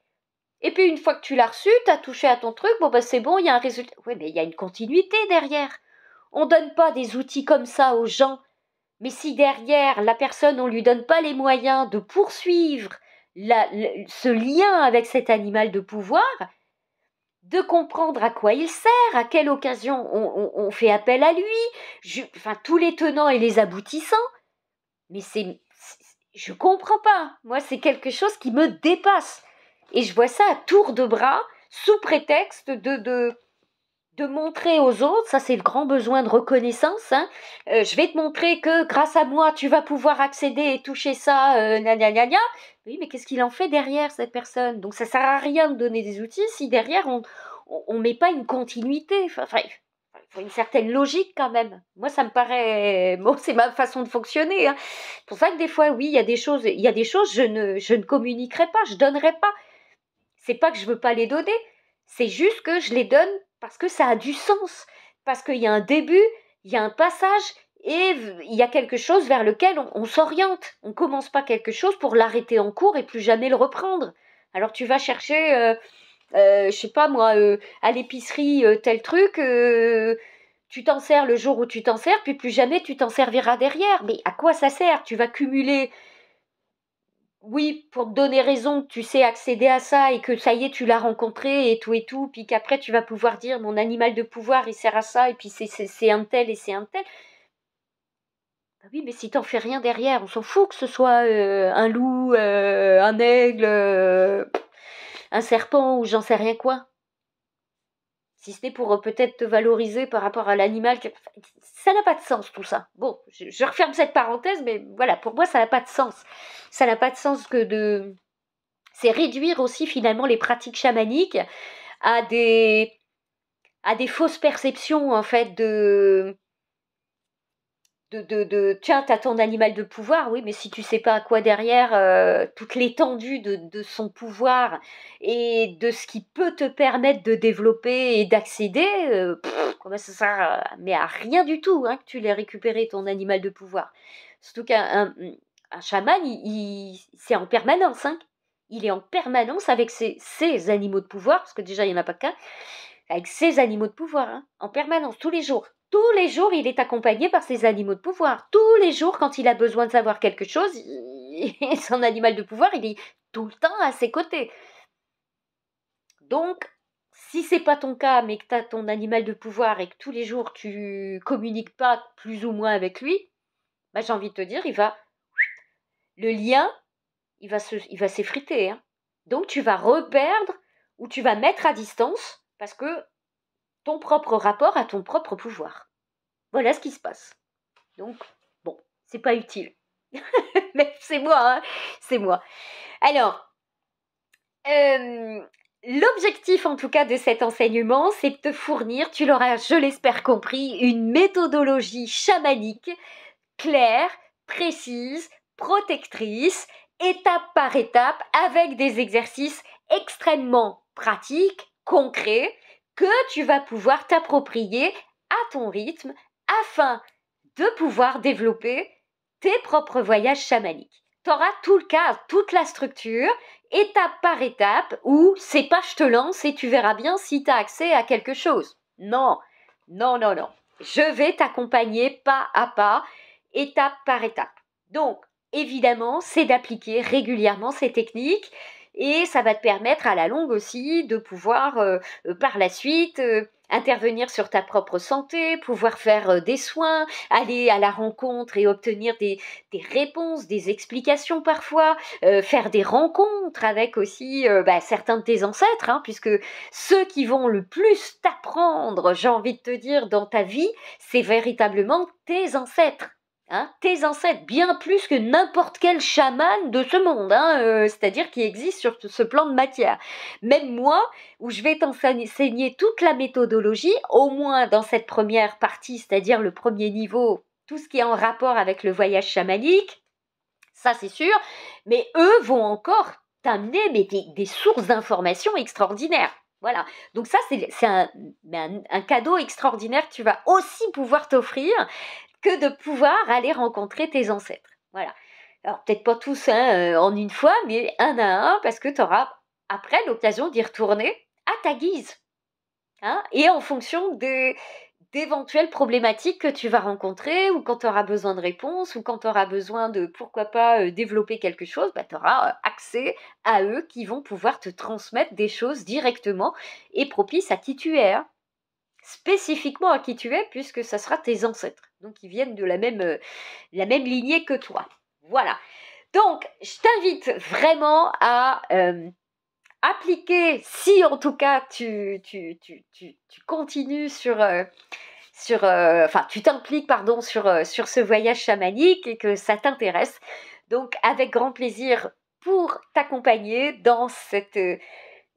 A: Et puis une fois que tu l'as reçu, tu as touché à ton truc, bon bah c'est bon, il y a un résultat. Oui, mais il y a une continuité derrière. On donne pas des outils comme ça aux gens. Mais si derrière, la personne, on lui donne pas les moyens de poursuivre ce lien avec cet animal de pouvoir, de comprendre à quoi il sert, à quelle occasion on fait appel à lui, enfin tous les tenants et les aboutissants, mais je comprends pas. Moi, c'est quelque chose qui me dépasse. Et je vois ça à tour de bras, sous prétexte de montrer aux autres, ça c'est le grand besoin de reconnaissance, hein. Je vais te montrer que grâce à moi, tu vas pouvoir accéder et toucher ça, Oui, mais qu'est-ce qu'il en fait derrière cette personne? Donc ça sert à rien de donner des outils si derrière on met pas une continuité. Enfin, il faut une certaine logique quand même. Moi, ça me paraît... Bon, c'est ma façon de fonctionner, hein. C'est pour ça que des fois, oui, il y a des choses, je ne communiquerai pas, je donnerai pas. C'est pas que je veux pas les donner, c'est juste que je les donne parce que ça a du sens, parce qu'il y a un début, il y a un passage et il y a quelque chose vers lequel on s'oriente. On commence pas quelque chose pour l'arrêter en cours et plus jamais le reprendre. Alors tu vas chercher, je sais pas moi, à l'épicerie tel truc, tu t'en sers le jour où tu t'en sers, puis plus jamais tu t'en serviras derrière. Mais à quoi ça sert? Tu vas cumuler, oui, pour te donner raison que tu sais accéder à ça et que ça y est, tu l'as rencontré et tout, puis qu'après tu vas pouvoir dire mon animal de pouvoir, il sert à ça, et puis c'est un tel et c'est un tel. Bah oui, mais si t'en fais rien derrière, on s'en fout que ce soit un loup, un aigle, un serpent ou j'en sais rien quoi. Si ce n'est pour peut-être te valoriser par rapport à l'animal, ça n'a pas de sens tout ça. Bon, je referme cette parenthèse, mais voilà, pour moi ça n'a pas de sens. Ça n'a pas de sens que de... C'est réduire aussi finalement les pratiques chamaniques à des fausses perceptions en fait tiens, t'as ton animal de pouvoir, oui, mais si tu sais pas à quoi derrière, toute l'étendue de son pouvoir et de ce qui peut te permettre de développer et d'accéder, comment ça sert mais à rien du tout, hein, que tu l'aies récupéré ton animal de pouvoir. Surtout qu'un chaman, c'est en permanence, hein. Il est en permanence avec ses animaux de pouvoir, parce que déjà il n'y en a pas qu'un, avec ses animaux de pouvoir, hein, en permanence, tous les jours. Tous les jours, il est accompagné par ses animaux de pouvoir. Tous les jours, quand il a besoin de savoir quelque chose, son animal de pouvoir, il est tout le temps à ses côtés. Donc, si c'est pas ton cas, mais que tu as ton animal de pouvoir et que tous les jours tu communiques pas plus ou moins avec lui, bah, j'ai envie de te dire, le lien, il va s'effriter, hein. Donc, tu vas reperdre ou tu vas mettre à distance parce que ton propre rapport à ton propre pouvoir. Voilà ce qui se passe. Donc, bon, c'est pas utile. Mais c'est moi, hein, c'est moi. Alors, l'objectif en tout cas de cet enseignement, c'est de te fournir, tu l'auras, je l'espère compris, une méthodologie chamanique claire, précise, protectrice, étape par étape, avec des exercices extrêmement pratiques, concrets, que tu vas pouvoir t'approprier à ton rythme afin de pouvoir développer tes propres voyages chamaniques. Tu auras tout le cadre, toute la structure, étape par étape, où c'est pas je te lance et tu verras bien si tu as accès à quelque chose. Non, non, non, non. Je vais t'accompagner pas à pas, étape par étape. Donc, évidemment, c'est d'appliquer régulièrement ces techniques et ça va te permettre à la longue aussi de pouvoir par la suite intervenir sur ta propre santé, pouvoir faire des soins, aller à la rencontre et obtenir des réponses, des explications parfois, faire des rencontres avec aussi certains de tes ancêtres, hein, puisque ceux qui vont le plus t'apprendre, j'ai envie de te dire, dans ta vie, c'est véritablement tes ancêtres. Hein, tes ancêtres, bien plus que n'importe quel chaman de ce monde, hein, c'est-à-dire qui existe sur ce plan de matière. Même moi, où je vais t'enseigner toute la méthodologie, au moins dans cette première partie, c'est-à-dire le premier niveau, tout ce qui est en rapport avec le voyage chamanique, ça c'est sûr, mais eux vont encore t'amener des sources d'informations extraordinaires. Voilà, donc ça c'est un cadeau extraordinaire que tu vas aussi pouvoir t'offrir, que de pouvoir aller rencontrer tes ancêtres. Voilà. Alors peut-être pas tous en une fois, mais un à un, parce que tu auras après l'occasion d'y retourner à ta guise. Hein, et en fonction d'éventuelles problématiques que tu vas rencontrer, ou quand tu auras besoin de réponses, ou quand tu auras besoin de, pourquoi pas, développer quelque chose, bah, tu auras accès à eux qui vont pouvoir te transmettre des choses directement et propices à qui tu es. Hein, spécifiquement à qui tu es, puisque ça sera tes ancêtres, donc ils viennent de la même lignée que toi. Voilà. Donc, je t'invite vraiment à appliquer, si en tout cas tu continues tu t'impliques sur ce voyage chamanique et que ça t'intéresse. Donc, avec grand plaisir pour t'accompagner dans cette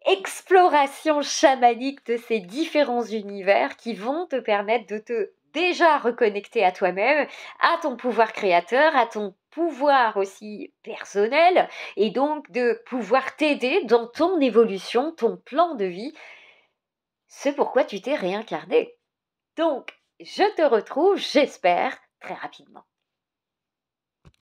A: exploration chamanique de ces différents univers qui vont te permettre de te déjà reconnecter à toi-même, à ton pouvoir créateur, à ton pouvoir aussi personnel, et donc de pouvoir t'aider dans ton évolution, ton plan de vie, ce pourquoi tu t'es réincarné. Donc, je te retrouve, j'espère, très rapidement.